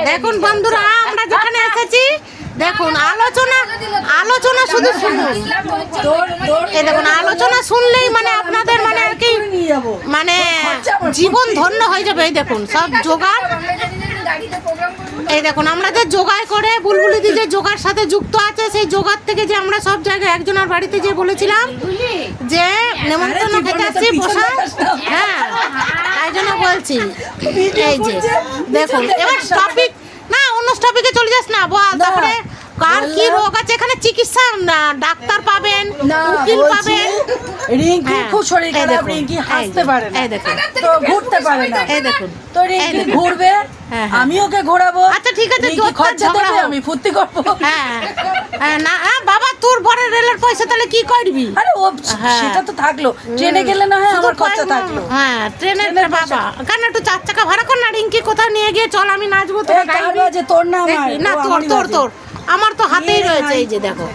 দেখুন বন্ধুরা, আমরা যেখানে এসেছি দেখুন আলোচনা শুধু শুনুন। এই দেখুন আলোচনা শুনলেই মানে আপনাদের মানে আর কি মানে জীবন ধন্য হয়ে যাবে। এই দেখুন সব জোগাড়, এই দেখুন আমরা যে জোগাড় করে বুলবুলি দি যে জোগাড় সাথে যুক্ত আছে, সেই জোগাড় থেকে যে আমরা সব জায়গায় একজনের বাড়িতে যে বলেছিলাম যে নেমন্তন্ন খেতে আসছি বসা, হ্যাঁ তাই জন্য বলছি। এই যে দেখুন এবার টপিক না, অন্য টপিকে চলে যাস না, বল তারপরে কার কি রোগ আছে এখানে চিকিৎসা না ডাক্তার পাবেন, উকিল পাবেন। রিঙ্কি খুব শরীর খারাপ, রিঙ্কি হাসতে পারে না, এই দেখুন তো ঘুরতে পারে না, এই দেখুন তো রিঙ্কি ঘুরবে, আমি ওকে ঘোরাবো। আচ্ছা ঠিক আছে, খরচা দেবে, আমি ফুর্তি করবো। হ্যাঁ না বাবা, তোর বরের রেলের পয়সা তাহলে কি করবি? আরে ও সেটা তো থাকলো, ট্রেনে গেলে না হয় আমার খরচা থাকলো। হ্যাঁ ট্রেনের বাবা, কেন একটু 4 চাকা ভাড়া কর না, রিঙ্কি কোথাও নিয়ে গিয়ে চল, আমি নাচবো, তোর তোর না আমার, না তোর আমার তো হাতেই রয়েছে। এই যে দেখো,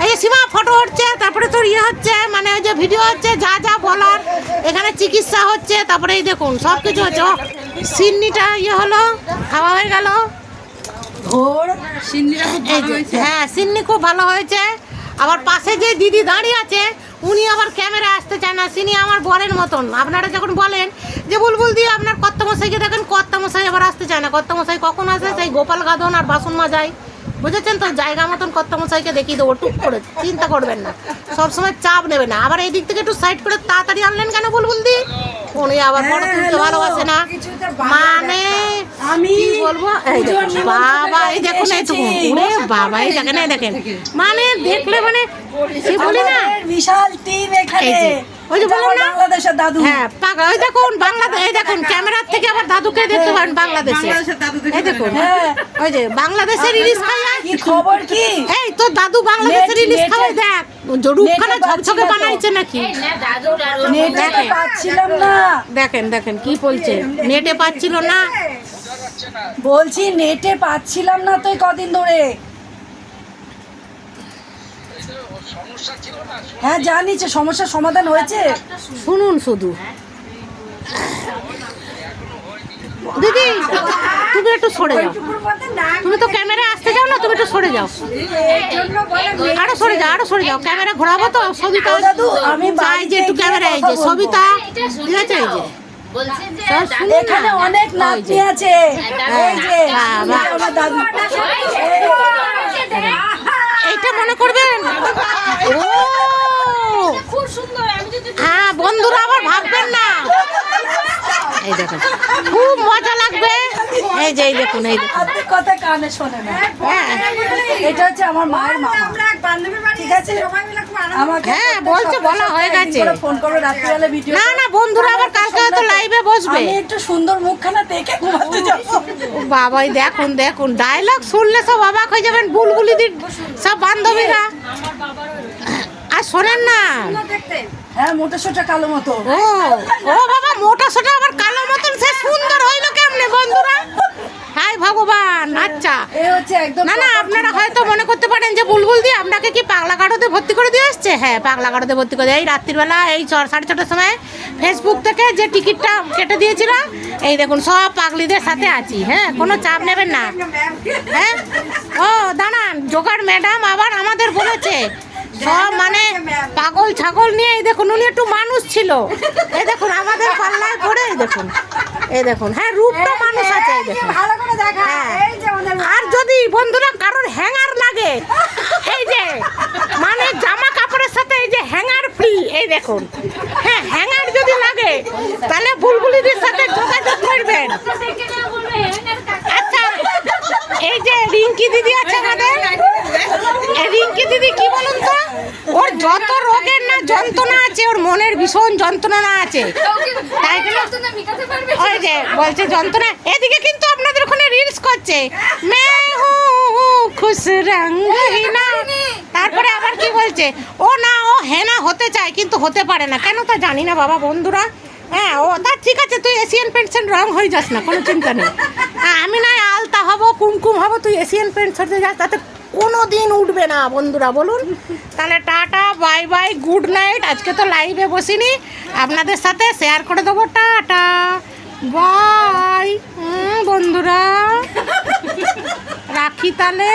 এই যে সীমা ফটো হচ্ছে, তারপরে তোর ইয়ে হচ্ছে মানে ওই যে ভিডিও হচ্ছে, যা যা বলার এখানে চিকিৎসা হচ্ছে, তারপরে এই দেখুন সব কিছু হচ্ছে। সিন্নিটা ইয়ে হলো, খাওয়া হয়ে গেল। হ্যাঁ সিন্নি খুব ভালো হয়েছে। আবার পাশে যে দিদি দাঁড়িয়ে আছে উনি আবার ক্যামেরা আসতে চায় না, সিনি আমার বরের মতন। আপনারা যখন বলেন যে বুলবুল দিয়ে আপনার কর্তামশাইকে দেখেন, কর্তামশাই আবার আসতে চায় না। কর্তামশাই কখন আসে? সেই গোপাল গাধন আর বাসন মাজায়, বুঝেছেন তো? জায়গা মতন কর্তামশাইকে দেখিয়ে দেবো, টুক করে, চিন্তা করবেন না, সবসময় চাপ নেবে না। আবার এই দিক থেকে একটু সাইড করে তাড়াতাড়ি আনলেন কেন বুলবুল দি? উনি আবার ফটো তুলতে ভালোবাসে না, মানে আমি বলবো। এই দেখুন বাবা, এই দেখুন এইটুকু, বাবা এই দেখেন, এই দেখেন মানে দেখলে মানে সে বলি না বিশাল টিম এখানে। ওই যে বললাম না বাংলাদেশের দাদু, হ্যাঁ ওই দেখুন বাংলাদেশ, এই দেখুন ক্যামেরার থেকে আবার দাদুকে দেখতে পারেন বাংলাদেশে। এই দেখুন ওই যে বাংলাদেশের ইলিশ খাওয়ায়, কি খবর কি? এই তোর দাদু বাংলাদেশের ইলিশ খাওয়ায়, দেখ রূপখানা ঝকঝকে বানাইছে নাকি। নেটে পাচ্ছিলাম না, দেখেন দেখেন কি বলছে, নেটে পাচ্ছিল না, বলছি নেটে পাচ্ছিলাম না তো কদিন ধরে। হ্যাঁ জানি, সমস্যার সমাধান হয়েছে। শুনুন শুধু দিদি, তুমি একটু সরে যাও, তুমি তো ক্যামেরা আসতে যাও না, তুমি একটু সরে যাও, আরো সরে যাও, আরো সরে যাও, ক্যামেরা ঘোরাবো তো। সবিতা দাদু আমি চাই যে একটু ক্যামেরা, এই যে সবিতা, ঠিক আছে? এই যে এখানে অনেক নাতনি আছে, এই যে আমার দাদু, এইটা মনে করবেন। খুব সুন্দর। হ্যাঁ বন্ধুরা আবার ভাববেন না, এই দেখুন খুব মজা লাগবে। এই যে এই দেখুন, এই দেখুন আপনি কথা কানে শোনে না। হ্যাঁ এটা হচ্ছে আমার মায়ের মামা, ঠিক আছে? আমাকে হ্যাঁ বলছে, বলা হয়ে গেছে, ফোন করো রাত্রিবেলা ভিডিও। না না বন্ধুরা আবার কালকে হয়তো লাইভে বসবে। আমি একটু সুন্দর মুখখানা দেখে ঘুমাতে যাব। বাবাই দেখুন দেখুন, ডায়লগ শুনলে সব অবাক হয়ে যাবেন বুলবুলিদির সব বান্ধবীরা। আর শোনেন না, হ্যাঁ মোটা সোটা কালো মতো। ও বাবা, মোটা সোটা আবার কালো মতন, সে সুন্দর হইলো কেমনে বন্ধুরা? হাই ভগবান। আচ্ছা না না, আপনারা হয়তো মনে করতে পারেন যে বুলবুল দি আপনাকে কি পাগলা গাড়োতে ভর্তি করে দিয়ে আসছে। হ্যাঁ পাগলা গাড়োতে ভর্তি করে, এই রাত্রিবেলা এই 6:30টার সময় ফেসবুক থেকে যে টিকিটটা কেটে দিয়েছিলাম, এই দেখুন সব পাগলিদের সাথে আছি। হ্যাঁ কোনো চাপ নেবেন না। হ্যাঁ ও দাঁড়ান, জোগাড় ম্যাডাম আবার আমাদের বলেছে সব মানে পাগল ছাগল নিয়ে। এই দেখুন উনি একটু মানুষ ছিল, এই দেখুন আমাদের পাল্লায় পড়ে, এই দেখুন, এই দেখুন হ্যাঁ রূপটা মানুষ আছে, এই দেখুন। হ্যাঁ আর যদি বন্ধুরা কারোর হ্যাঙ্গার লাগে, এই যে মানে জামা কাপড়ের সাথে এই যে হ্যাঙ্গার ফ্রি, এই দেখুন। হ্যাঁ হ্যাঙ্গার যদি লাগে তাহলে বুলবুলিদের সাথে যোগাযোগ করবেন। আচ্ছা এই যে রিঙ্কি দিদি আছে আমাদের, এই রিঙ্কি দিদি কি বলুন তো, ওর যত রোগের না যন্ত্রণা আছে, ওর মনের ভীষণ যন্ত্রণা আছে, তাই ওই যে বলছে যন্ত্রণা। এদিকে কিন্তু আপনাদের ওখানে রিলস করছে, মে হু খুশ রঙ্গিনা, তারপরে আবার কি বলছে, ও না ও হেনা হতে চায় কিন্তু হতে পারে না, কেন তা জানি না বাবা বন্ধুরা। হ্যাঁ ও তা ঠিক আছে, তুই এশিয়ান পেন্টসের রং হয়ে যাস না, কোনো চিন্তা নেই। হ্যাঁ আমি না আলতা হব, কুমকুম হব, তুই এশিয়ান পেন্টস হতে যাস, তাতে কোনো দিন উঠবে না বন্ধুরা, বলুন। তাহলে tata, bye bye, good night. আজকে তো লাইভে বসিনি, আপনাদের সাথে শেয়ার করে দেবো। টাটা, বাই বন্ধুরা, রাখি তাহলে।